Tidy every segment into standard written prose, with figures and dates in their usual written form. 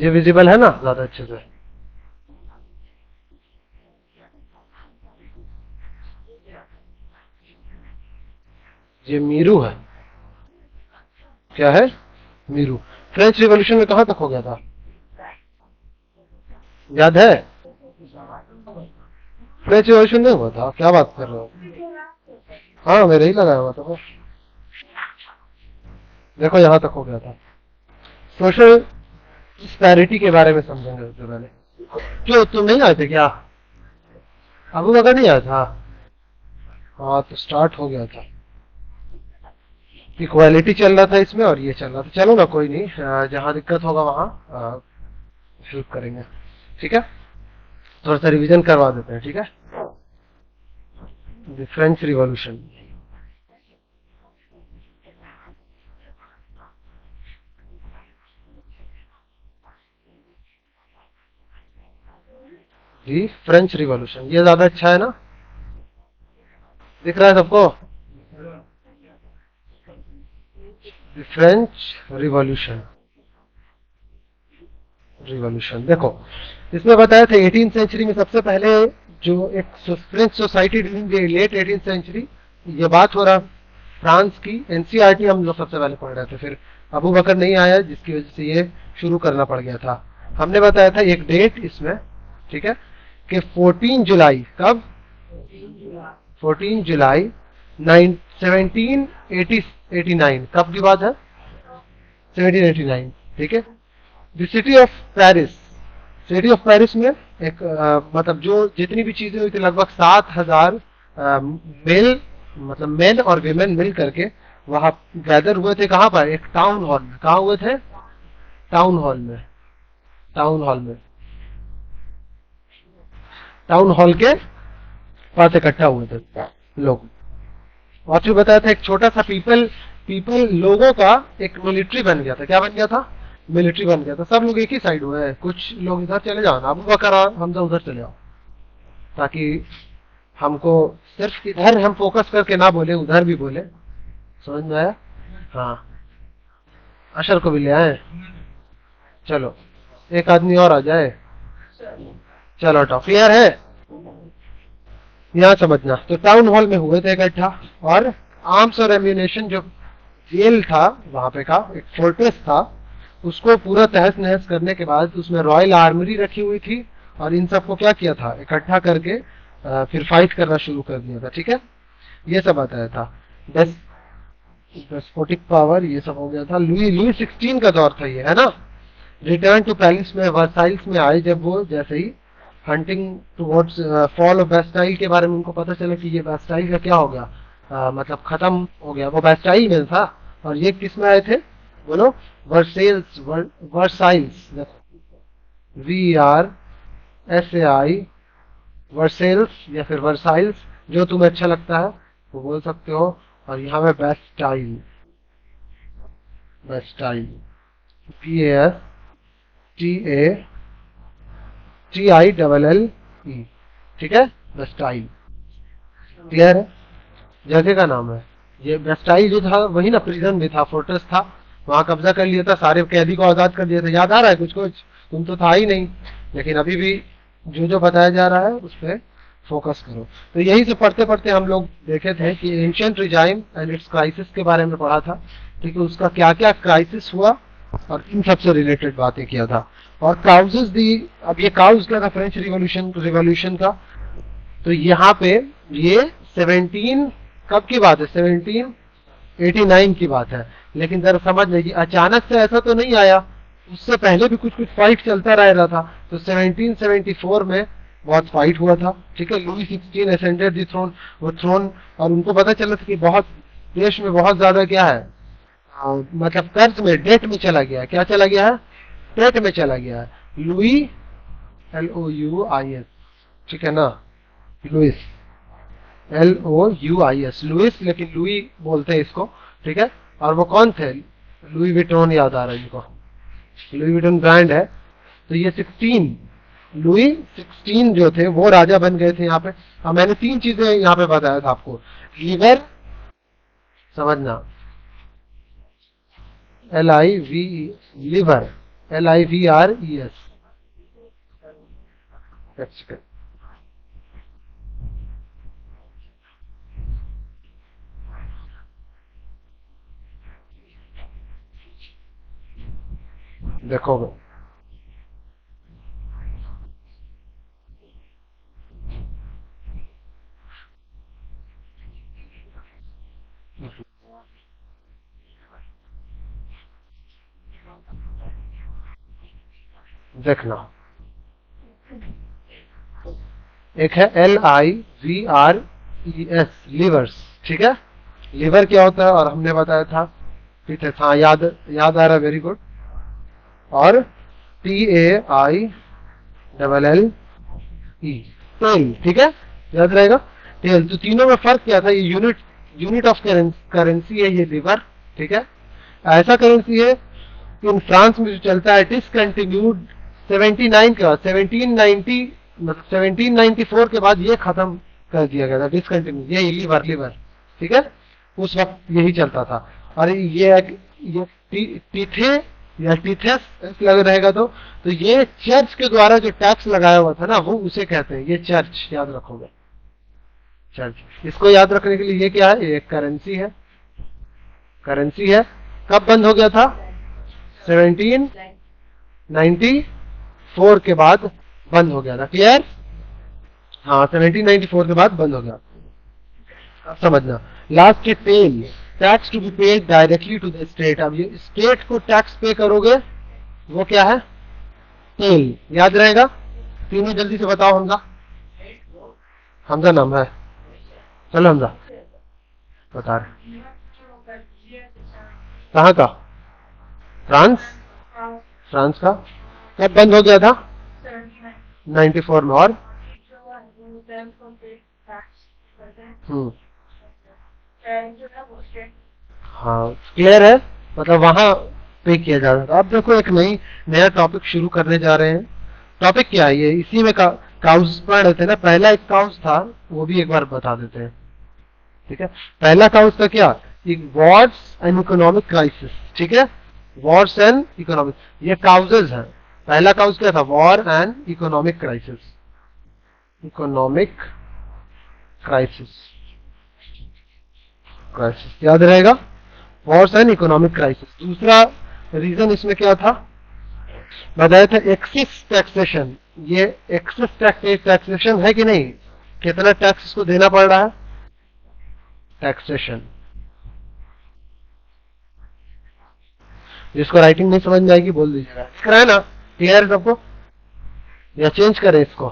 ये विजिबल है ना ज्यादा अच्छे से? ये मीरू है। क्या है? मीरू। फ्रेंच रिवॉल्यूशन में कहां तक हो गया था, याद है? फ्रेंच रिवॉल्यूशन नहीं हुआ था, क्या बात कर रहे हो? हाँ मेरे ही लगाया हुआ था बस। देखो यहाँ तक हो गया था। सोशल डिस्पैरिटी के बारे में समझेंगे सबसे पहले। क्यों तुम नहीं आए थे क्या? अबू बकर नहीं आया था? हाँ तो स्टार्ट हो गया था। इक्वालिटी चल रहा था इसमें और ये चल रहा था। चलो ना कोई नहीं, जहाँ दिक्कत होगा वहाँ हेल्प करेंगे। ठीक है, थोड़ा सा रिवीजन करवा देते हैं। ठीक है, the French revolution. The French revolution, ये ज्यादा अच्छा है ना? दिख रहा है सबको? The French revolution. रिवॉल्यूशन देखो, इसमें बताया था 18th सेंचुरी में सबसे पहले जो एक French society during the late 18th century, ये बात हो रहा फ्रांस की। एनसीईआरटी हम लोग सबसे पहले पढ़ रहे थे, फिर अबू बकर नहीं आया जिसकी वजह से ये शुरू करना पड़ गया था। हमने बताया था एक डेट इसमें, ठीक है, कि 14 जुलाई, कब? 14 जुलाई 1789, कब की बात है? 1789। ठीक है, the city of Paris. City of Paris में एक मतलब जो जितनी भी चीजें हुई थी लगभग 7,000 मेल, मतलब मेन और विमेन मिल करके वहां गैदर हुए थे। कहां पर? एक टाउन हॉल में। कहा हुए थे? टाउन हॉल में। टाउन हॉल में, टाउन हॉल के पास इकट्ठा हुए थे लोग। और फिर बताया था एक छोटा सा पीपल पीपल लोगों का एक मिलिट्री बन गया था। क्या बन गया था? मिलिट्री बन गया था। सब लोग एक ही साइड हुए हैं, कुछ लोग इधर चले जाओ ना, अबू बकर और हमजा उधर चले जाओ, ताकि हमको सिर्फ इधर हम फोकस करके ना बोले, उधर भी बोले। समझ में आया? हाँ, अशर को भी ले आए। चलो एक आदमी और आ जाए। चलो टॉप क्लियर है, यहाँ समझना। तो टाउन हॉल में हुए थे इकट्ठा, और आर्म्स और एम्यूनेशन जो जेल था वहां पे का, एक फोर्ट्रेस था, उसको पूरा तहस नहस करने के बाद उसमें रॉयल आर्मरी रखी हुई थी, और इन सबको क्या किया था? इकट्ठा करके फिर फाइट करना शुरू कर दिया था। ठीक है, ये सब बताया था। दस डेस्पोटिक पावर ये सब हो गया था। लुई लुई 16 का दौर था ये, है ना? रिटर्न टू पैलेस में, वर्साइल्स में आए जब वो, जैसे ही hunting towards fall of Bastille के बारे में उनको पता चला कि ये बेस्टाइल का क्या हो गया, मतलब खत्म हो गया। वो बेस्टाइल में था, और ये किस में आए थे बोलो? वर्सेल्स, वर्साइल्स, VRSAI, वर्सेल्स या फिर वर्साइल्स, जो तुम्हें अच्छा लगता है वो बोल सकते हो। और यहाँ में बेस्टाइल, बेस्टाइल, BASTAILLE। ठीक है, बेस्टाइल। क्लियर है? जगह का नाम है ये। बेस्टाइल जो था वही ना, प्रिजन भी था, फोर्ट्रेस था, वहां कब्जा कर लिया था, सारे कैदी को आजाद कर दिया था। याद आ रहा है कुछ कुछ? तुम तो था ही नहीं, लेकिन अभी भी जो जो बताया जा रहा है उस पर फोकस करो। तो यही से पढ़ते पढ़ते हम लोग देखे थे कि ancient regime and it's crisis के बारे में पढ़ा था। ठीक है, उसका क्या क्या क्राइसिस हुआ और इन सबसे रिलेटेड बातें किया था। और काउजेस दी, अब ये काउज क्या था फ्रेंच रिवॉल्यूशन रिवॉल्यूशन का? तो यहाँ पे ये 17 कब की बात है? 1789 की बात है। लेकिन जरा समझ लीजिए, अचानक से ऐसा तो नहीं आया, उससे पहले भी कुछ कुछ फाइट चलता रह रहा था। तो 1774 में बहुत फाइट हुआ था। ठीक है, लुई 16 असेंडेड द थ्रोन, वो थ्रोन, और उनको पता चला था कि बहुत देश में बहुत ज्यादा क्या है, मतलब कर्ज में, डेट में चला गया है। क्या चला गया है? डेट में चला गया है। लुई, LOUIS, ठीक है ना? लुइस, LOUIS, लुइस, लेकिन लुई बोलते हैं इसको। ठीक है, और वो कौन थे? लुई विटोन, याद आ रहा है इनको, लुई विटोन ब्रांड है। तो ये 16, लुई 16 जो थे वो राजा बन गए थे यहाँ पे। अब मैंने 3 चीजें यहाँ पे बताया था आपको। लीवर, समझना, LIVE, लीवर, LIVRES। देखोगे देखना, एक है LIVRES, लिवर्स। ठीक है, लिवर क्या होता है और हमने बताया था, ठीक है, हाँ याद याद आ रहा है, वेरी गुड। और TAILLE, टेल, ठीक है, याद रहेगा, टेल। तो तीनों में फर्क क्या था, ये यूनिट यूनिट ऑफ करेंसी है ये लिवर। ठीक है, ऐसा करेंसी है कि इन फ्रांस में जो चलता है डिसकंटिन्यूड 79 के बाद, 1790 मतलब 1794 के बाद ये खत्म कर दिया गया था, डिसकंटिन्यू, ये लिवर लिवर। ठीक है, उस वक्त यही चलता था। और ये टीथे या टीथेस लग रहेगा, तो ये चर्च के द्वारा जो टैक्स लगाया हुआ था ना, वो उसे कहते हैं, ये चर्च, याद रखोगे, चर्च। इसको याद रखने के लिए ये क्या है, ये करेंसी है, करेंसी है। कब बंद हो गया था, 1794 के बाद बंद हो गया था, क्लियर। हाँ, 1794 के बाद बंद हो गया। अब समझना, लास्ट के taille, tax to be paid directly to the state. अब ये स्टेट को टैक्स पे करोगे, वो क्या है, टेल, याद रहेगा। तीनों जल्दी से बताओ। हमजा, हमजा नाम है, चलो हमजा बता रहे। कहाँ का, फ्रांस, फ्रांस का। कब बंद हो गया था, 94 में। और हाँ, क्लियर है, मतलब वहां पे किया जा रहा था। अब देखो, एक नया टॉपिक शुरू करने जा रहे हैं। टॉपिक क्या है, ये इसी में काउज पढ़ रहे थे ना, पहला एक काउज था, वो भी एक बार बता देते हैं। ठीक है, पहला काउज था क्या, वॉर्स एंड इकोनॉमिक क्राइसिस। ठीक है, वॉर्स एंड इकोनॉमिक, ये काउजेज हैं। पहला काउज क्या था, war and economic crisis, economic crisis, crisis याद रहेगा, वॉर्स एंड इकोनॉमिक क्राइसिस। दूसरा रीजन इसमें क्या था, बताया था एक्सेस टैक्सेशन। ये एक्सेस टैक्सेशन है कि नहीं, कितना टैक्स इसको देना पड़ रहा है, टैक्सेशन। जिसको राइटिंग नहीं समझ में आएगी बोल दीजिएगा, लिख है ना, क्लियर है सबको, या चेंज करें इसको,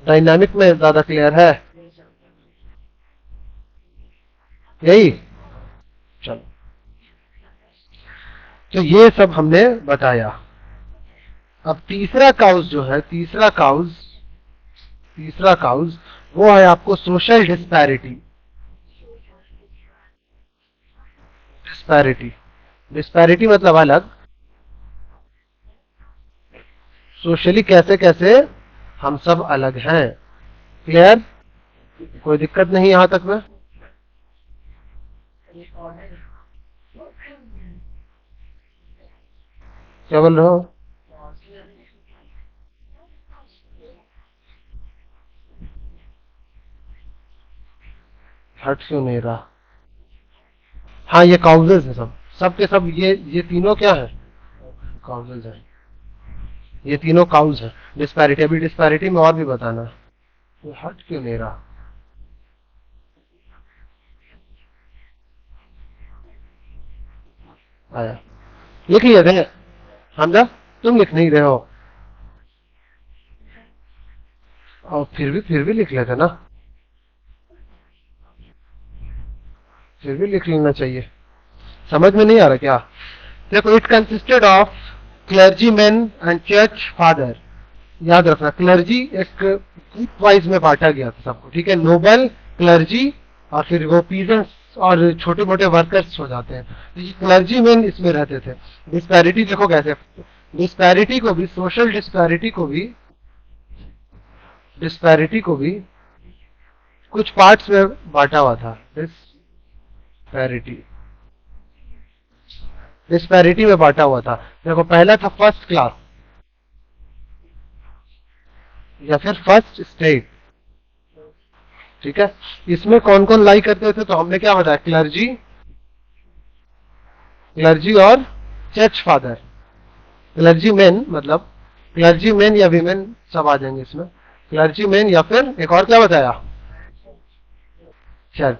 डायनामिक में ज्यादा क्लियर है, यही, चलो। तो ये सब हमने बताया। अब तीसरा काउज जो है, तीसरा काउज, तीसरा काउज वो है आपको सोशल डिस्पैरिटी। डिस्पैरिटी, डिस्पैरिटी मतलब अलग, सोशली कैसे कैसे हम सब अलग हैं, क्लियर, कोई दिक्कत नहीं यहां तक में। क्या बोल रहे हो, हट क्यों नहीं रहा। हाँ, ये काउजेज है, सब के सब, ये तीनों क्या है, काउजेज है, ये तीनों काउज है। डिस्पैरिटी, अभी डिस्पैरिटी में और भी बताना है, ये हट क्यों नहीं रहा। आया, लिख लिए थे हमजा, तुम लिख नहीं रहे हो, और फिर भी लिख लेते ना, फिर भी लिख लेना चाहिए। समझ में नहीं आ रहा क्या, देखो, it consisted of clergy man and church father. याद रखना, क्लर्जी एक ग्रुप वाइज में बांटा गया था सबको, ठीक है, नोबल, क्लर्जी, और फिर वो पीजेंट्स और छोटे मोटे वर्कर्स हो जाते हैं। तो ये क्लर्जी मैन इसमें रहते थे। डिस्पैरिटी देखो कैसे, डिस्पैरिटी को भी, सोशल डिस्पैरिटी को भी, डिस्पैरिटी को भी कुछ पार्ट्स में बांटा हुआ था, डिस्पैरिटी। डिस्पैरिटी में बांटा हुआ था। देखो पहला था फर्स्ट क्लास या फिर फर्स्ट स्टेट, ठीक है। इसमें कौन कौन लाई करते थे, तो हमने क्या बताया, क्लर्जी, क्लर्जी और चर्च फादर। क्लर्जी मैन मतलब क्लर्जी मैन या वीमेन सब आ जाएंगे इसमें, क्लर्जी मैन या फिर एक और क्या बताया, चर्च,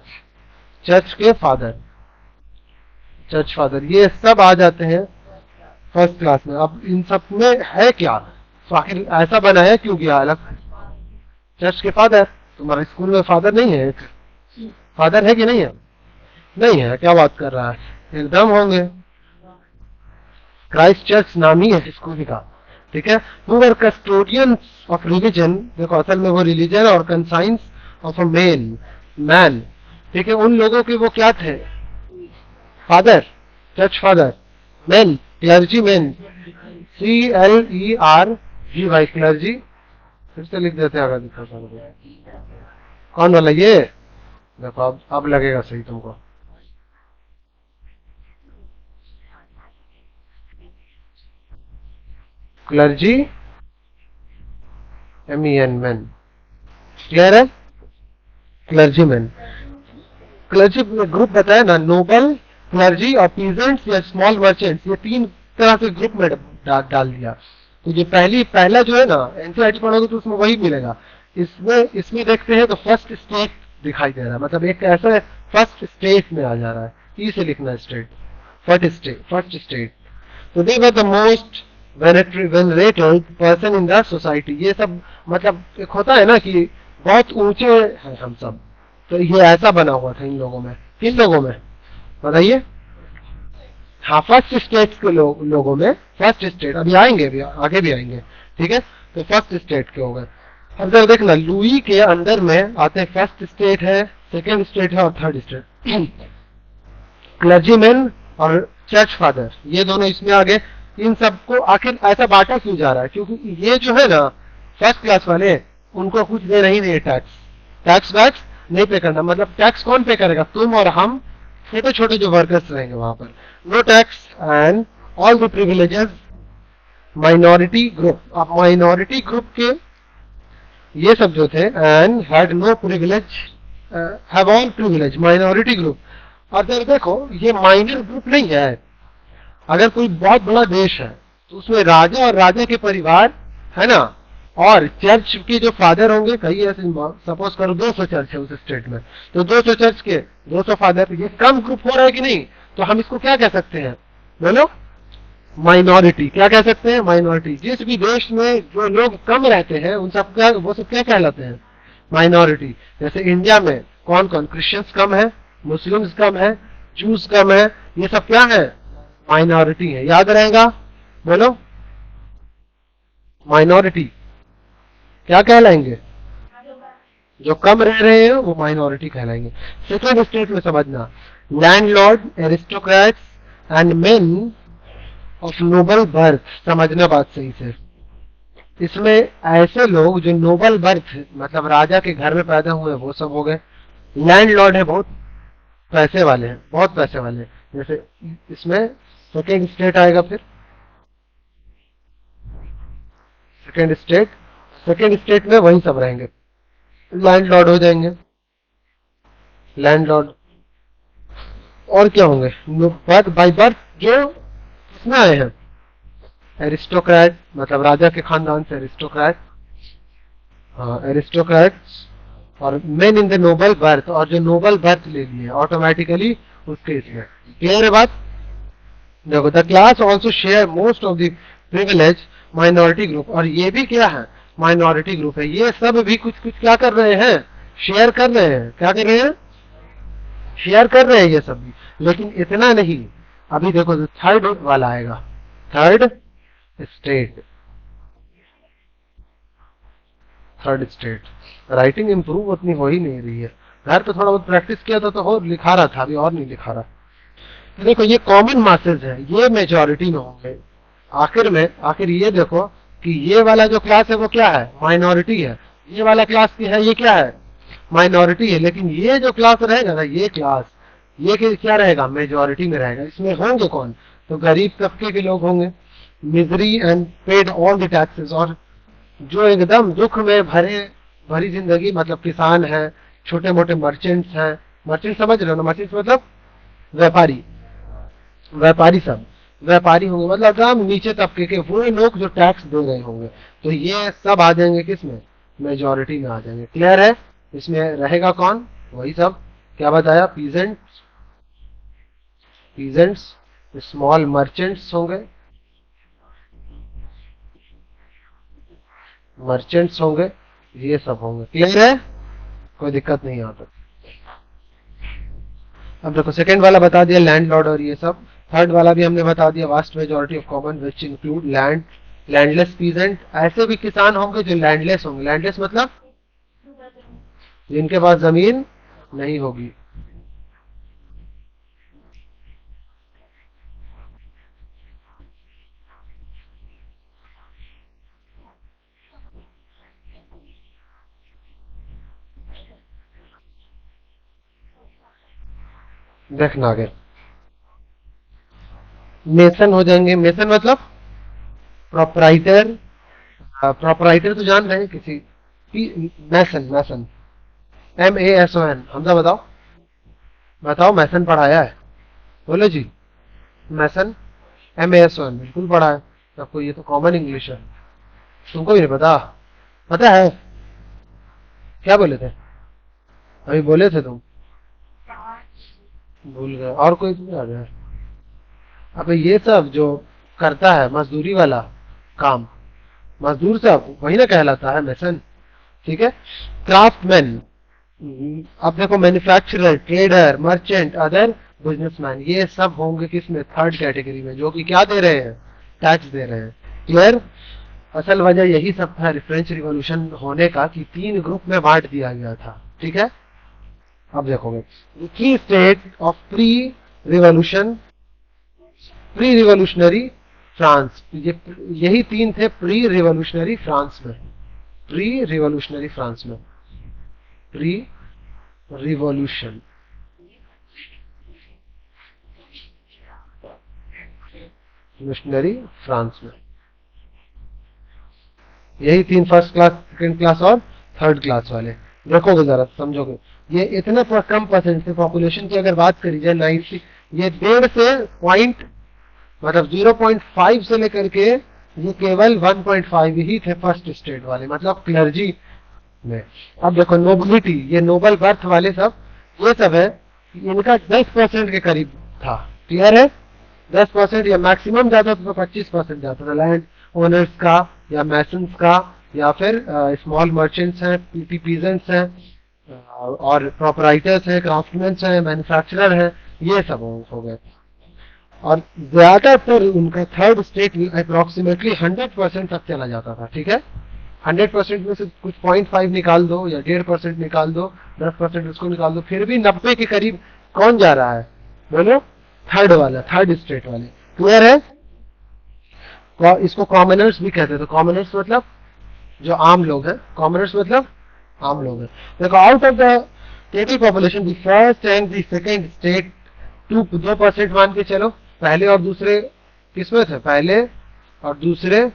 चर्च के फादर, चर्च फादर, ये सब आ जाते हैं फर्स्ट क्लास में। अब इन सब में है क्या, तो आखिर ऐसा बनाया क्यों गया अलग, चर्च के फादर। तुम्हारे स्कूल में फादर नहीं है, फादर है कि नहीं है, नहीं है, क्या बात कर रहा है, एकदम होंगे। क्राइस्ट चर्च नाम ही है स्कूल का, ठीक है। Who were custodians of religion, देखो असल में वो रिलीजन और conscience of a man, man, ठीक है, उन लोगों के वो क्या थे, father, church father, man, clergy man, CLERGY, clergy, फिर से लिख देते हैं अगर दिखा कौन वाला ये, देखो अब लगेगा सही तुमको, क्लर्जी, MEN, मैन, क्लियर है, क्लर्जी मैन। क्लर्जी ग्रुप बताया ना, नोबल, क्लर्जी और पीजेंट्स या स्मॉल मर्चेंट्स, ये तीन तरह के ग्रुप में डाल दिया। तो ये पहला जो है ना, एनसीईआरटी पढ़ोगे तो उसमें वही मिलेगा। इसमें देखते हैं तो फर्स्ट स्टेट दिखाई दे रहा है, मतलब एक ऐसा फर्स्ट स्टेट में आ जा रहा है, ई से लिखना स्टेट, फर्स्ट स्टेट। तो they were the most venerated person in the society, ये सब मतलब एक होता है ना कि बहुत ऊंचे हैं हम सब, तो ये ऐसा बना हुआ था इन लोगों में, किन लोगों में बताइए, हाँ फर्स्ट स्टेट के लोगों में, फर्स्ट स्टेट अभी आएंगे, अभी आगे भी आएंगे, ठीक है। तो फर्स्ट स्टेट के हो गए। अब जब देखना लुई के अंदर में आते हैं, फर्स्ट स्टेट है, सेकेंड स्टेट है और थर्ड स्टेट। क्लर्जीमैन और चर्च फादर ये दोनों इसमें आ गए। इन सबको आखिर ऐसा बांटा क्यों जा रहा है, क्योंकि ये जो है ना फर्स्ट क्लास वाले, उनको कुछ देना ही नहीं है, टैक्स वैक्स नहीं पे करना। मतलब टैक्स कौन पे करेगा, तुम और हम, छोटे छोटे जो वर्कर्स रहेंगे वहां पर, no tax and all the privileges minority group. अब माइनॉरिटी ग्रुप के ये सब जो थे, and had no privilege, have all privilege, minority group. और जब देखो ये माइनर ग्रुप नहीं है, अगर कोई बहुत बड़ा देश है तो उसमें राजा और राजा के परिवार है ना, और चर्च के जो फादर होंगे, कई ऐसे सपोज करो 200 चर्च है उस स्टेट में, तो 200 चर्च के 200 फादर, ये कम ग्रुप हो रहा है कि नहीं, तो हम इसको क्या कह सकते हैं, बोलो, माइनॉरिटी। क्या कह सकते हैं, माइनॉरिटी। जिस भी देश में जो लोग कम रहते हैं उन सब क्या, वो सब क्या कहलाते हैं, माइनॉरिटी। जैसे इंडिया में कौन कौन, क्रिश्चियंस कम है, मुस्लिम्स कम है, जूस कम है, ये सब क्या है, माइनॉरिटी है, याद रहेगा, बोलो, माइनॉरिटी क्या कहलाएंगे, जो कम रह रहे हैं वो माइनॉरिटी कहलाएंगे। सेकंड स्टेट में समझना, landlord, aristocrats and main of noble birth, समझना बात सही से। इसमें ऐसे लोग जो नोबल बर्थ मतलब राजा के घर में पैदा हुए वो सब हो गए। लैंडलॉर्ड है, बहुत पैसे वाले हैं, बहुत पैसे वाले, जैसे इसमें सेकेंड स्टेट आएगा, फिर सेकेंड स्टेट में वही सब रहेंगे, लैंडलॉर्ड हो जाएंगे, लैंडलॉर्ड। और क्या होंगे, बर्थ बाय बर्थ जो किसमें आए हैं, एरिस्टोक्रेट, मतलब राजा के खानदान से एरिस्टोक्रेट, हाँ एरिस्टोक्रेट, और men in the noble birth, और जो नोबल बर्थ ले लिए ऑटोमेटिकली उसके इसमें। क्लियर है बात। देखो the class also share most of the privilege minority group, और ये भी क्या है, माइनॉरिटी ग्रुप है। ये सब भी कुछ कुछ क्या कर रहे हैं, शेयर कर रहे हैं, क्या कर रहे हैं, शेयर कर रहे हैं ये सब भी, लेकिन इतना नहीं। अभी देखो जो थर्ड वाला आएगा, third state, third state. Writing improve उतनी हो ही नहीं रही है, घर पे थोड़ा बहुत प्रैक्टिस किया था तो हो लिखा रहा था, अभी और नहीं लिखा रहा। तो देखो ये कॉमन मासेज है, ये मेजॉरिटी में होंगे। आखिर ये देखो कि ये वाला जो क्लास है वो क्या है, माइनॉरिटी है। ये वाला क्लास की है, ये क्या है, माइनॉरिटी है। लेकिन ये जो क्लास रहेगा ना, ये क्लास, ये क्या रहेगा, मेजॉरिटी में रहेगा। इसमें होंगे कौन, तो गरीब तबके के लोग होंगे। Misery and paid all the taxes, और जो एकदम दुख में भरी जिंदगी, मतलब किसान है, छोटे मोटे मर्चेंट्स हैं, मर्चेंट समझ रहे हो ना, मर्चेंट्स मतलब व्यापारी, व्यापारी सब व्यापारी होंगे, मतलब एकदम नीचे तबके के वो लोग जो टैक्स दे रहे होंगे, तो ये सब आ जाएंगे किसमें, मेजोरिटी में आ जाएंगे। क्लियर है? इसमें रहेगा कौन, वही सब क्या बताया, पीजेंट्स, स्मॉल मर्चेंट्स होंगे, मर्चेंट्स होंगे, ये सब होंगे। क्लियर है? कोई दिक्कत नहीं यहाँ तक। अब देखो सेकंड वाला बता दिया लैंडलॉर्ड और ये सब। थर्ड वाला भी हमने बता दिया, vast majority of common which include landless peasant. ऐसे भी किसान होंगे जो लैंडलेस होंगे। लैंडलेस मतलब जिनके पास जमीन नहीं होगी। देखना आगे, मेसन हो जाएंगे। मेसन मतलब प्रोपराइटर। प्रोपराइटर तो जान रहे हैं किसी, मैसन, मैसन, MASON। हमजा बताओ, बताओ मैसन पढ़ाया है, बोलो जी। मैसन, MASON बिल्कुल पढ़ा है आपको, ये तो कॉमन इंग्लिश है। तुमको भी नहीं पता? पता है? क्या बोले थे अभी, बोले थे तुम, भूल गए। और कोई तुम्हें याद है? अब ये सब जो करता है मजदूरी वाला काम, मजदूर सब वही ना कहलाता है मैसन। ठीक है। क्राफ्टमैन, अब देखो manufacturer, trader, merchant, other businessman, ये सब होंगे किसमें, थर्ड कैटेगरी में, जो कि क्या दे रहे हैं, टैक्स दे रहे हैं। क्लियर? असल वजह यही सब था फ्रेंच रिवॉल्यूशन होने का, कि तीन ग्रुप में बांट दिया गया था। ठीक है। अब देखोगे की state of revolution pre revolutionary France, ये यही तीन थे प्री रिवॉल्यूशनरी फ्रांस में, प्री रिवॉल्यूशनरी फ्रांस में, प्री रिवॉल्यूशन मिशनरी फ्रांस में, यही तीन, फर्स्ट क्लास, सेकंड क्लास और थर्ड क्लास वाले। देखोगे जरा समझोगे, ये इतना कम परसेंट से, पॉपुलेशन की अगर बात करी जाए 90, ये 1.5 से पॉइंट, मतलब 0.5 से लेकर के ये केवल 1.5 ही थे फर्स्ट स्टेट वाले, मतलब क्लर्जी में। अब देखो नोबिलिटी, ये नोबल बर्थ वाले सब, ये सब है, इनका 10% के करीब था। क्लियर है? 10% या मैक्सिमम जाता था तो 25% जाता था लैंड ओनर्स का, या मैसन्स का, या फिर स्मॉल मर्चेंट्स हैं, पीजेंट्स हैं, और प्रोपराइटर्स हैं, क्राफ्टमैन हैं, मैन्युफैक्चरर हैं, ये सब हो गए। और ज्यादातर उनका थर्ड स्टेट अप्रोक्सीमेटली 100% तक चला जाता था। ठीक है। 100% में से कुछ 0.5 निकाल दो या 1.5% निकाल दो, 10% उसको निकाल दो, फिर भी 90 के करीब कौन जा रहा है, बोलो? थर्ड वाला, थर्ड स्टेट वाले। क्लियर है? इसको कॉमनर्स भी कहते थे। कॉमनर्स मतलब जो आम लोग हैं, कॉमनर्स मतलब आम लोग हैं। देखो out of the total population the first and the second state 2% मान के चलो, पहले और दूसरे किसमें थे, पहले और दूसरे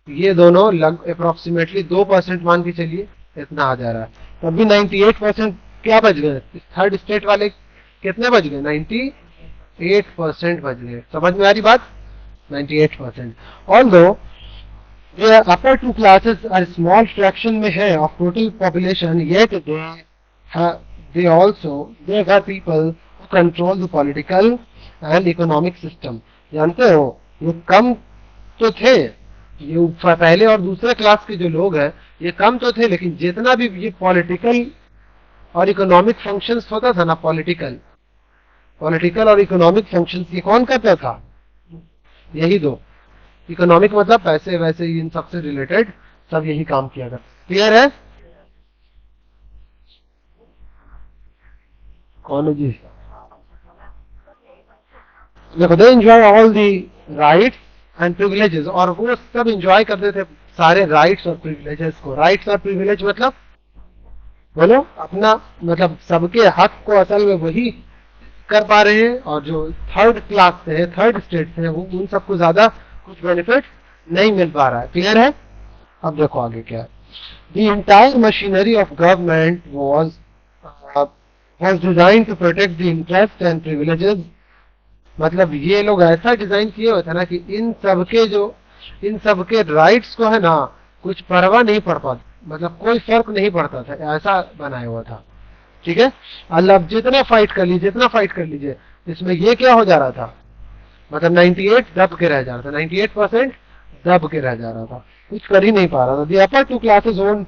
ये दोनों लग अप्रोक्सीमेटली 2% मान के चलिए, इतना आ जा रहा है। तब भी 98% क्या बच गए, थर्ड स्टेट वाले कितने बच गए, 98% बच गए। समझ में आ रही बात? 98%। Although the upper two classes are small fraction में है of total population, yet they were people who control the political and economic system। जानते हो ये कम तो थे, ये पहले और दूसरे क्लास के जो लोग हैं ये कम तो थे, लेकिन जितना भी ये पॉलिटिकल और इकोनॉमिक फंक्शंस होता था ना, पॉलिटिकल और इकोनॉमिक फंक्शंस, ये कौन करता था, यही दो। इकोनॉमिक मतलब पैसे वैसे, इन सबसे रिलेटेड सब यही काम किया करता। क्लियर है? कौन है जी? देखो they enjoy all the rights and privileges, और वो सब एंजॉय करते थे सारे राइट्स और प्रिविलेजेस को। राइट्स और प्रिविलेज मतलब बोलो अपना, मतलब सबके हक को असल में वही कर पा रहे हैं, और जो थर्ड क्लास से है, थर्ड स्टेट से है, वो उन सबको ज्यादा कुछ बेनिफिट नहीं मिल पा रहा है। क्लियर है? अब देखो आगे क्या है। The entire machinery of government was designed to protect the interests and privileges। मतलब ये लोग ऐसा डिजाइन किए हुए थे ना कि इन सबके राइट्स को है ना कुछ परवाह नहीं पड़ पाता, मतलब कोई फर्क नहीं पड़ता था, ऐसा बनाया हुआ था। ठीक है, अल्लाह जितना फाइट कर लीजिए, जितना फाइट कर लीजिए, इसमें ये क्या हो जा रहा था, मतलब 98 दब के रह जा रहा था, 98% दब के रह जा रहा था, कुछ कर ही नहीं पा रहा था। The upper two classes own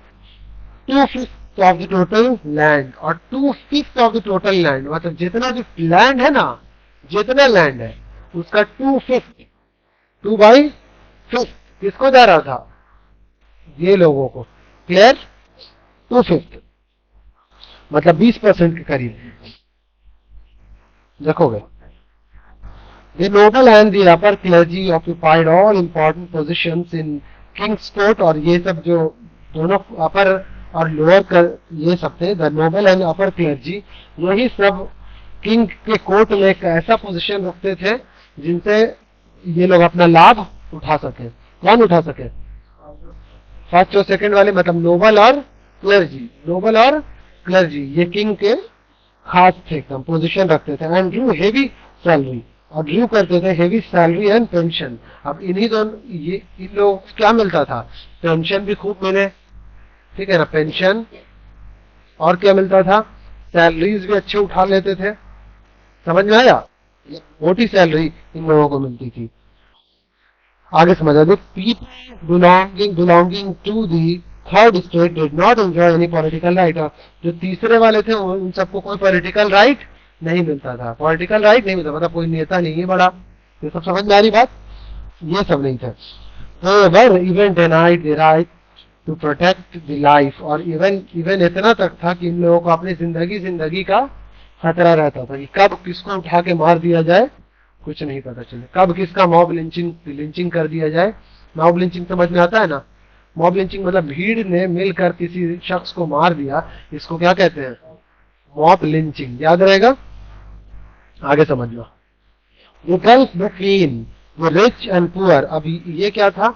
2/5 of the total land, और 2/5 ऑफ द टोटल लैंड, मतलब जितना जो लैंड है ना, जितना लैंड है उसका 2/5, 2/5 किसको जा रहा था, ये लोगों को। क्लियर? 2/5 मतलब 20% के करीब। देखोगे, the noble and the upper clergy occupied all important positions in king's court, और ये सब जो दोनों अपर और लोअर कर ये सब थे, the noble and upper clergy, यही सब किंग के कोर्ट में एक ऐसा पोजीशन रखते थे जिनसे ये लोग अपना लाभ उठा सके। कौन उठा सके? फर्स्ट और सेकंड वाले, मतलब नोबल और क्लर्जी, नोबल और क्लर्जी ये किंग के खास थे, एकदम पोजीशन रखते थे। एंड ड्रू हेवी सैलरी, और ड्रू करते थे हेवी सैलरी एंड पेंशन। अब इन्हीं दोनों ये इन लोगों को क्या मिलता था, पेंशन भी खूब मिले, ठीक है ना, पेंशन, और क्या मिलता था, सैलरीज भी अच्छे उठा लेते थे। समझ में आया? मोटी सैलरी इन लोगों को मिलती थी। आगे समझा दो, people belonging to the third state did not enjoy any political right. जो तीसरे वाले थे उन सबको कोई पॉलिटिकल राइट नहीं मिलता था, पॉलिटिकल राइट नहीं मिलता, मतलब कोई नेता नहीं है बड़ा। ये सब समझ में आ रही बात? ये सब नहीं था। However, even denied the right to protect the life, और इवन इतना तक था कि इन लोगों को अपनी जिंदगी का खतरा रहता था कि कब किसको उठा के मार दिया जाए कुछ नहीं पता चले, कब किसका मॉब लिंचिंग कर दिया जाए। मॉब लिंचिंग समझ में आता है ना? मॉब लिंचिंग मतलब भीड़ ने मिलकर किसी शख्स को मार दिया, इसको क्या कहते हैं, मॉब लिंचिंग। याद रहेगा, आगे समझ लो। The gulf between the rich and poor, अभी ये क्या था,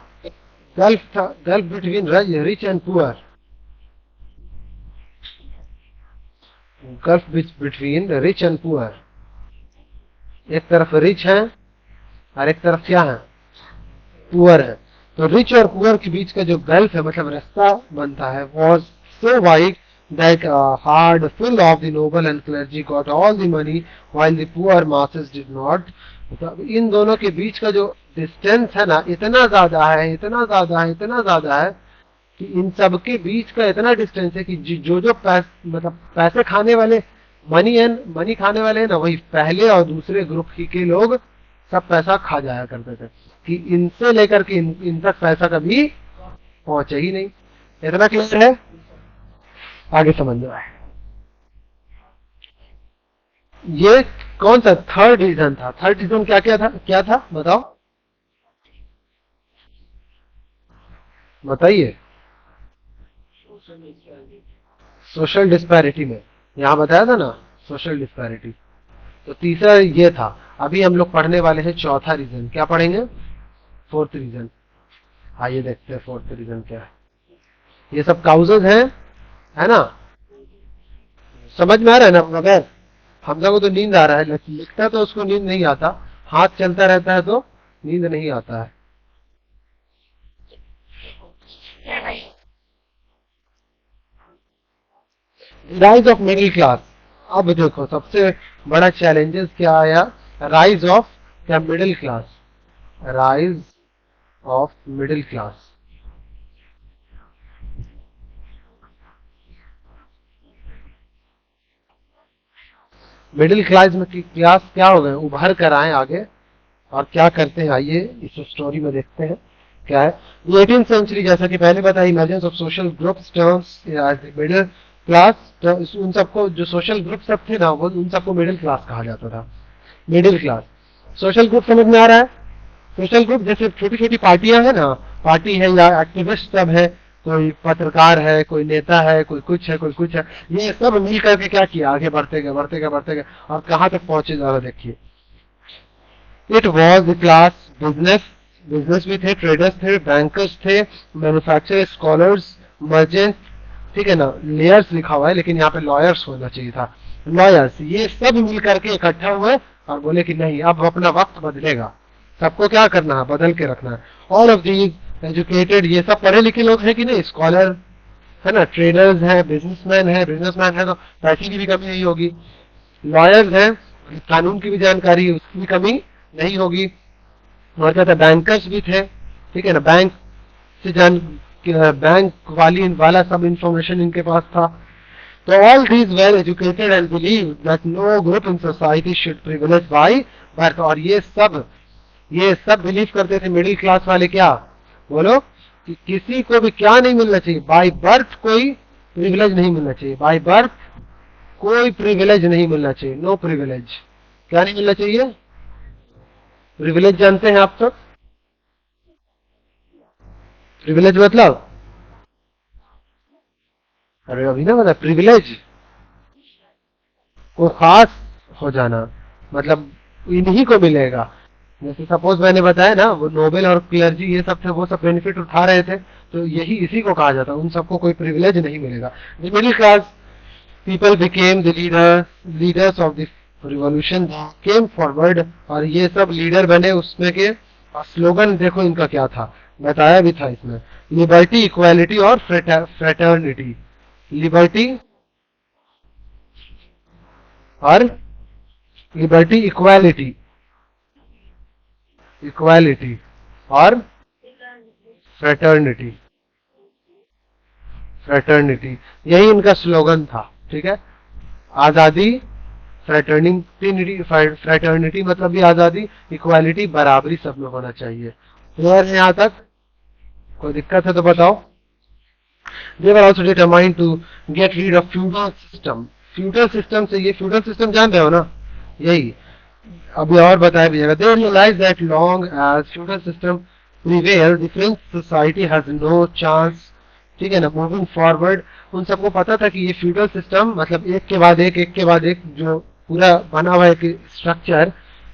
गल्फ था, gulf between rich and poor, gulf between rich and poor. एक तरफ रिच है और एक तरफ क्या है, पुअर है। तो रिच और पुअर के बीच का जो गल्फ है, मतलब रास्ता बनता है, was so wide that hard full of the noble and clergy got all the money while the poor masses did not। तो इन दोनों के बीच का जो डिस्टेंस है ना, इतना ज्यादा है, इतना ज्यादा है, इतना ज्यादा है कि इन सब के बीच का इतना डिस्टेंस है कि जो मतलब पैसे खाने वाले, मनी खाने वाले हैं ना, वही पहले और दूसरे ग्रुप के लोग सब पैसा खा जाया करते थे कि इनसे लेकर के इन तक पैसा कभी पहुंचे ही नहीं। इतना क्लियर है? आगे समझ लो। ये कौन सा थर्ड रीजन था? थर्ड रीजन क्या था बताओ, बताइए। सोशल डिस्पैरिटी में, यहां बताया था ना, सोशल डिस्पैरिटी। तो तीसरा ये था। अभी हम लोग पढ़ने वाले हैं चौथा रीजन। क्या पढ़ेंगे? Fourth reason. आइए देखते हैं फोर्थ रीजन क्या है। ये सब काउजेज हैं, है ना? समझ में आ रहा है ना? मगर हमजा को तो नींद आ रहा है, लिखता तो उसको नींद नहीं आता, हाथ चलता रहता है तो नींद नहीं आता है। Rise of middle class. अब देखो सबसे बड़ा चैलेंजेस क्या आया, राइज ऑफ क्या, middle class, rise of middle class. Middle class में क्लास क्या हो गए, उभर कर आए आगे, और क्या करते हैं आइए इस स्टोरी में देखते हैं क्या है। 18th सेंचुरी, जैसा कि पहले बताया, emergence of social groups terms middle class. उन सबको जो सोशल ग्रुप सब थे ना, वो उन सबको मिडिल क्लास कहा जाता था। मिडिल क्लास, सोशल ग्रुप समझ में आ रहा है? सोशल ग्रुप जैसे छोटी छोटी पार्टियां है ना, पार्टी है या एक्टिविस्ट सब है, कोई पत्रकार है, कोई नेता है, कोई कुछ है, कोई कुछ है, ये सब मिल करके क्या किया, आगे बढ़ते गए बढ़ते गए बढ़ते गए, और कहाँ तक पहुंचे जरा देखिए। It was the class business, business भी थे, ट्रेडर्स थे, बैंकर्स थे, मैन्युफैक्चरर, स्कॉलर्स, मर्चेंट, ठीक है ना, लेयर्स लिखा हुआ है लेकिन यहाँ पे लॉयर्स होना चाहिए था, लॉयर्स, ये सब मिल करके इकट्ठा हुए और बोले कि नहीं अब अपना वक्त बदलेगा, सबको क्या करना है, बदल के रखना है। ऑल ऑफ दीज एजुकेटेड, ये सब पढ़े लिखे लोग हैं कि नहीं, स्कॉलर है ना, ट्रेडर्स हैं, बिजनेसमैन है तो पैसे की भी कमी नहीं होगी, लॉयर्स हैं, कानून की भी जानकारी है उसकी भी कमी नहीं होगी, और क्या था, बैंकर्स भी थे, ठीक है ना, बैंक से जान, बैंक वाला सब इंफॉर्मेशन इनके पास था। तो all these well educated and believe that no group in society should privilege by birth, और ये सब बिलीव करते थे मिडिल क्लास वाले, क्या बोलो, कि किसी को भी क्या नहीं मिलना चाहिए, बाय बर्थ कोई प्रिविलेज नहीं मिलना चाहिए, बाय बर्थ कोई प्रिविलेज नहीं मिलना चाहिए, नो प्रिविलेज, क्या नहीं मिलना चाहिए, प्रिविलेज जानते हैं आप सब, प्रिविलेज मतलब, अरे अभी ना मतलब प्रिविलेज को खास हो जाना, मतलब इन्हीं को मिलेगा। जैसे सपोज मैंने बताया ना, वो नोबेल और क्लर्जी ये सब थे, वो सब बेनिफिट उठा रहे थे, तो यही इसी को कहा जाता है, उन सबको कोई प्रिविलेज नहीं मिलेगा। The middle class people became the leaders of the revolution came forward, और ये सब लीडर बने उसमें के, और स्लोगन देखो इनका क्या था, बताया भी था इसमें, लिबर्टी, इक्वालिटी और फ्रेटर्निटी, लिबर्टी और लिबर्टी, इक्वालिटी, इक्वालिटी और फ्रेटर्निटी, फ्रेटर्निटी, यही इनका स्लोगन था, ठीक है, आजादी, फ्रेटर्निटी, फ्रेटर्निटी मतलब भी आजादी, इक्वालिटी बराबरी सब में होना चाहिए। क्लियर है यहाँ तक, कोई दिक्कत है तो बताओ। They were also determined to get rid of feudal system, feudal system से, ये feudal system जान रहे हो ना, यही अभी और बताया भी जाएगा। They realized that long as feudal system prevail, the French society has no chance, ठीक है ना, मूविंग फॉरवर्ड, उन सबको पता था कि ये फ्यूडल सिस्टम मतलब एक के बाद एक जो पूरा बना हुआ एक स्ट्रक्चर,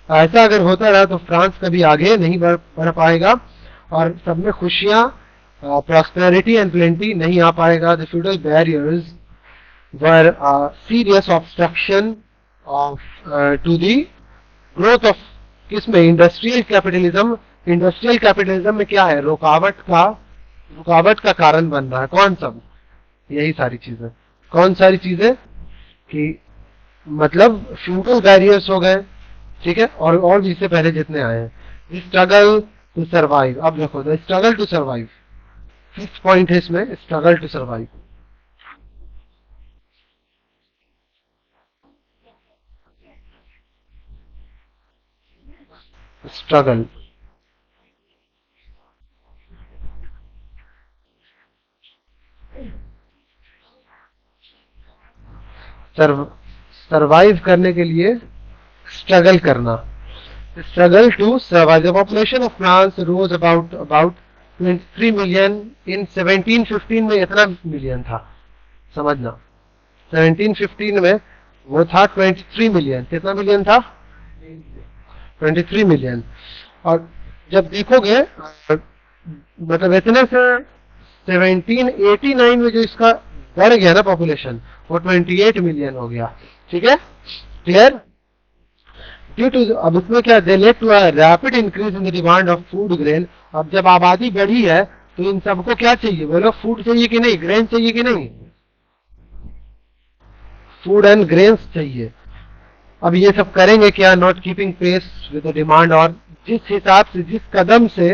ऐसा अगर होता रहा तो फ्रांस कभी आगे नहीं बढ़ पाएगा, और सब में खुशियां, prosperity and plenty नहीं आ पाएगा। The feudal barriers were a serious obstruction of to the growth of किसमें, इंडस्ट्रियल कैपिटलिज्म, इंडस्ट्रियल कैपिटलिज्म में क्या है, रुकावट का कारण बन रहा है, कौन सब, यही सारी चीजें, कौन सारी चीजें, कि मतलब फ्यूडल बैरियर्स हो गए, ठीक है, और भी इससे पहले जितने आए हैं। स्ट्रगल टू सर्वाइव, अब देखो the struggle to survive, fifth point है इसमें, struggle to survive, struggle, survive करने के लिए स्ट्रगल करना, struggle to survive. The population of France rose about 23 million in 1715 में, इतना मिलियन था, समझना 1715 में वो था 23 मिलियन, कितना मिलियन था, 23 मिलियन, और जब देखोगे मतलब इतने से 1789 में जो इसका बढ़ गया ना पॉपुलेशन, वो 28 मिलियन हो गया, ठीक है, क्लियर। ड्यू टू, अब इसमें क्या, they led to a rapid increase in the demand of food grain, अब जब आबादी बढ़ी है तो इन सबको क्या चाहिए, बोलो, फूड चाहिए कि नहीं, ग्रेन चाहिए कि नहीं, फूड एंड ग्रेन्स चाहिए। अब ये सब करेंगे क्या, not keeping pace with the demand, और जिस हिसाब से, जिस कदम से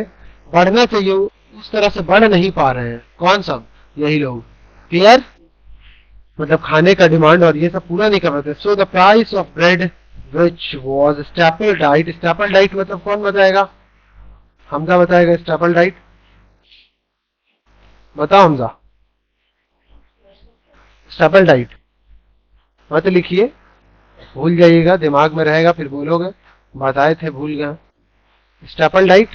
बढ़ना चाहिए उस तरह से बढ़ नहीं पा रहे हैं, कौन सब, यही लोग, क्लियर, मतलब खाने का डिमांड और ये सब पूरा नहीं कर पाते। So the price of bread which was staple diet, staple diet मतलब कौन बताएगा, हमजा बताएगा, स्टेपल डाइट बताओ हमजा, स्टेपल डाइट मत लिखिए, भूल जाइएगा, दिमाग में रहेगा फिर बोलोगे बताए थे भूल गए। स्टेपल डाइट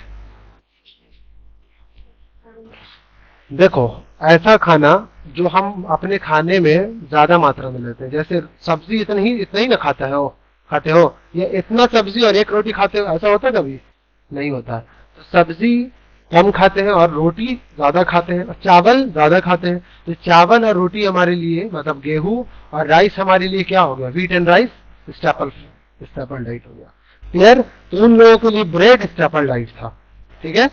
देखो, ऐसा खाना जो हम अपने खाने में ज्यादा मात्रा में लेते हैं। जैसे सब्जी इतना ही ना खाते हो, या इतना सब्जी और एक रोटी खाते हो, ऐसा होता है कभी? नहीं होता। तो सब्जी कम खाते हैं और रोटी ज्यादा खाते हैं, और चावल ज्यादा खाते हैं। तो चावल और रोटी हमारे लिए, मतलब गेहूं और राइस हमारे लिए क्या हो गया? Wheat and rice staple staple diet हो गया। क्लियर? तो उन लोगों के लिए ब्रेड स्टेपल डाइट था। ठीक है?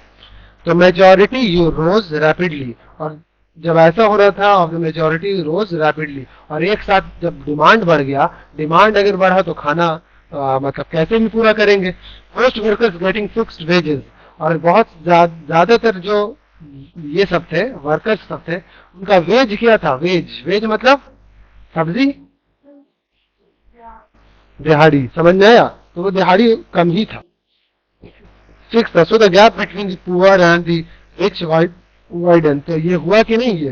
तो मेजोरिटी यू रोज रैपिडली, और जब ऐसा हो रहा था और मेजोरिटी रोज रैपिडली, और एक साथ जब डिमांड बढ़ गया, डिमांड अगर बढ़ा तो खाना मतलब कैसे भी पूरा करेंगे। Most workers getting fixed wages, और बहुत ज्यादातर जो ये सब थे, वर्कर्स सब थे, उनका वेज क्या था? वेज वेज मतलब सब्जी, दिहाड़ी। समझ में आया? तो वो दिहाड़ी कम ही था, फिक्स था। So the gap between the poor and the rich widen. तो ये हुआ कि नहीं? ये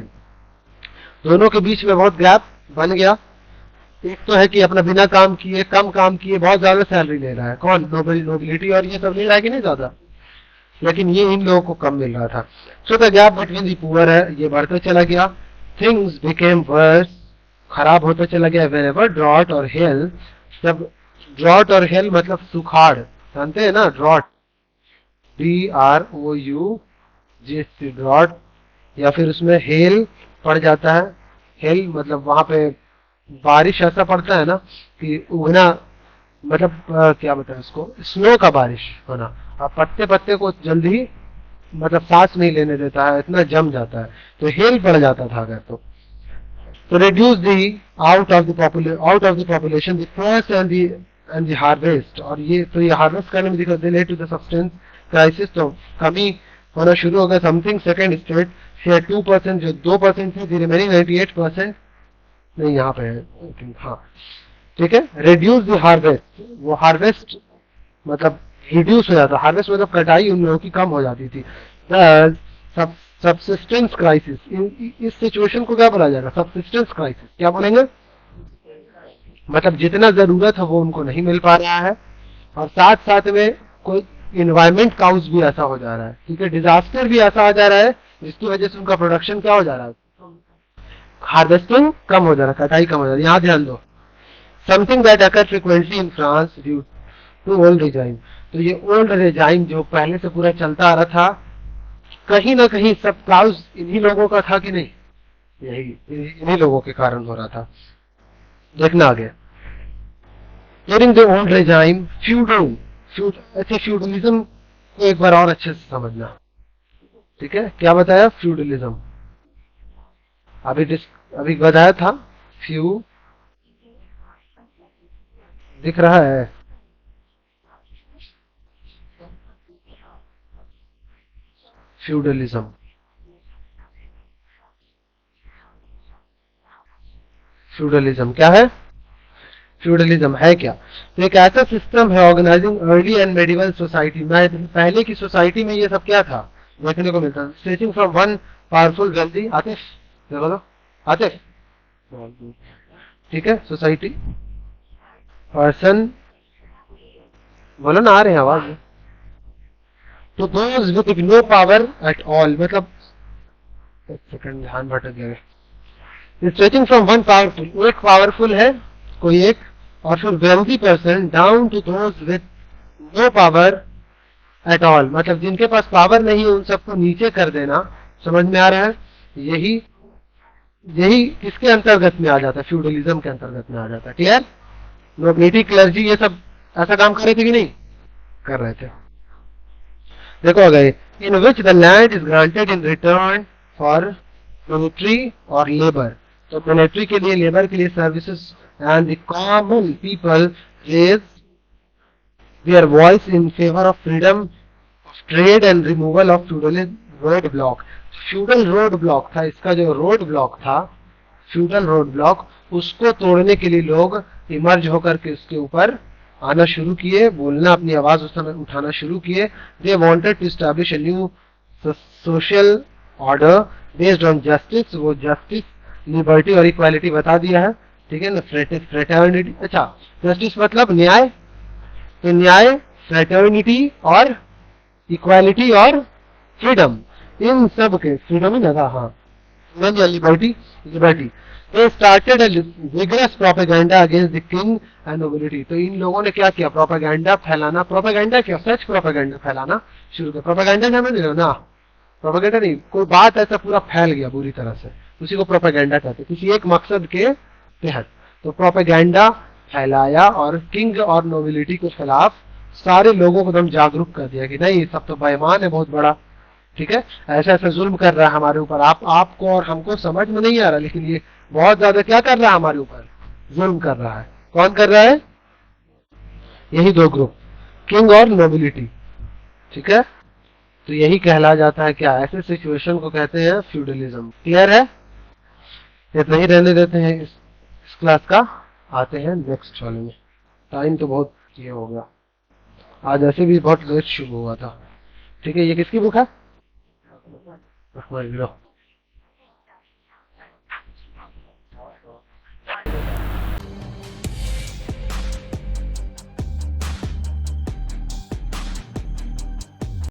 दोनों के बीच में बहुत गैप बन गया। एक तो है कि अपना बिना काम किए, कम काम किए, बहुत ज्यादा सैलरी ले रहा है। कौन? नोबिलिटी और ये सब ले रहा है कि नहीं ज्यादा? लेकिन ये इन लोगों को कम मिल रहा था। So the gap between the poor है, ये बढ़ता चला गया। थिंग्स बिकेम वर्स, खराब होता चला गया। वेरेवर ड्रॉट और हेल, जब ड्रॉट और हेल मतलब सुखाड़, जानते हैं ना? ड्रॉट, DROUGH, ड्रॉट, या फिर उसमें हेल पड़ जाता है। हेल मतलब वहां पे बारिश ऐसा पड़ता है ना कि उगना, मतलब क्या बताएं उसको, स्नो का बारिश होना। अब पत्ते पत्ते को जल्दी मतलब सांस नहीं लेने देता है, इतना जम जाता है, तो हेल पड़ जाता था अगर तो reduce the out of the population the first and the harvest। और ये तो ये हार्वेस्ट करने में दिक्कत, relate to the substance crisis। तो कमी होना शुरू हो गया। समथिंग सेकेंड स्टेट शेयर 2%, जो 2% थी, रिमेनिंग 98%। नहीं, यहाँ पे है, हाँ ठीक है। रिड्यूस द हार्वेस्ट, वो हार्वेस्ट मतलब रिड्यूस हो जाता। हार्वेस्ट मतलब कटाई उन लोगों की कम हो जाती थी। सब सब्सिस्टेंस क्राइसिस, इस सिचुएशन को क्या बोला जाएगा? Subsistence crisis. क्या बोलेंगे? मतलब जितना जरूरत है वो उनको नहीं मिल पा रहा है, और साथ साथ में कोई इन्वायरमेंट काउस भी ऐसा हो जा रहा है, ठीक है, डिजास्टर भी ऐसा आ जा रहा है जिसकी वजह से उनका प्रोडक्शन क्या हो जा रहा है? हार्वेस्टिंग कम हो जा रहा है, कटाई कम हो जा रही है। यहाँ ध्यान दो, something that occur frequently in France due to old regime. तो ये ओल्ड रिजाइम जो पहले से पूरा चलता आ रहा था, कहीं ना कहीं सब क्लाउस इन्हीं लोगों का था कि नहीं? यही इन्हीं लोगों के कारण हो रहा था। देखना आगे। ड्यूरिंग द ओल्ड रिजाइम अच्छा, फ्यूडलिज्म को एक बार और अच्छे से समझना, ठीक है? क्या बताया? फ्यूडलिज्म अभी बताया था। फ्यू दिख रहा है? फ्यूडलिज्म, फ्यूडलिज्म क्या है? फ्यूडलिज्म है क्या? तो एक ऐसा सिस्टम है organizing early and medieval society में। पहले की सोसाइटी में ये सब क्या था देखने को मिलता है? स्ट्रेचिंग फ्रॉम वन पावरफुल, जल्दी आतिफ बोलो, आतिफ, ठीक है, सोसाइटी पर्सन, बोलो ना, आ रहे हैं आवाज में। तो those with no power at all, मतलब एक सेकंड ध्यान भटक गया। स्ट्रेचिंग फ्रॉम वन पावरफुल, एक पावरफुल है कोई एक, और फिर wealthy person down to those with no power at all, मतलब जिनके पास पावर नहीं है उन सबको नीचे कर देना। समझ में आ रहा है? यही यही किसके अंतर्गत में आ जाता है? फ्यूडलिज्म के अंतर्गत में आ जाता है। क्लियर? नोबिलिटी, क्लर्जी, ये सब ऐसा काम कर रहे थे कि नहीं कर रहे थे? देखो अगर in which the land is granted in return for military और लेबर। तो मिलिट्री के लिए, लेबर के लिए services, and the common people raise their voice in favour of freedom of trade and removal of feudal road block. Feudal road block था, इसका जो road block था, फ्यूडल रोड ब्लॉक, उसको तोड़ने के लिए लोग इमर्ज होकर के उसके ऊपर आना शुरू किए, बोलना, अपनी आवाज उठाना शुरू किए। They wanted to establish a new social order based on justice. वो जस्टिस, लिबर्टी और इक्वालिटी बता दिया है, ठीक है ना? फ्रेटर्निटी, अच्छा, जस्टिस मतलब न्याय, तो न्याय, फ्रेटर्निटी और इक्वालिटी और फ्रीडम, इन सब के, फ्रीडम ही लगा, हाँ, नहीं, लिबर्टी, लिबर्टी। तो started vigorous propaganda against the king and nobility. तो इन लोगों ने क्या किया, प्रोपेगेंडा फैलाना, प्रोपेगेंडा क्या, सच प्रोपेगेंडा फैलाना शुरू किया। प्रोपेगेंडा समझ रहे हो ना, प्रोपेगेंडा नहीं, कोई बात ऐसा पूरा फैल गया बुरी तरह से, उसी को प्रोपेगेंडा कहते हैं, किसी एक मकसद के तहत। तो प्रोपेगेंडा फैलाया और किंग और नोबिलिटी के खिलाफ सारे लोगों को एकदम जागरूक कर दिया कि नहीं, सब तो बेईमान है बहुत बड़ा, ठीक है, ऐसा ऐसा जुल्म कर रहा है हमारे ऊपर, आपको और हमको समझ में नहीं आ रहा, लेकिन ये बहुत ज्यादा क्या कर रहा है हमारे ऊपर, जुल्म कर रहा है। कौन कर रहा है, यही दो ग्रुप, किंग और नोबिलिटी, ठीक है। तो यही कहला जाता है क्या, ऐसे सिचुएशन को कहते हैं फ्यूडलिज्म। क्लियर है, इतना ही रहने देते हैं इस क्लास का, आते हैं नेक्स्ट वाले में। टाइम तो बहुत ये हो गया, आज ऐसे भी बहुत लेट शुरू हुआ था। ठीक है, ये किसकी बुक है,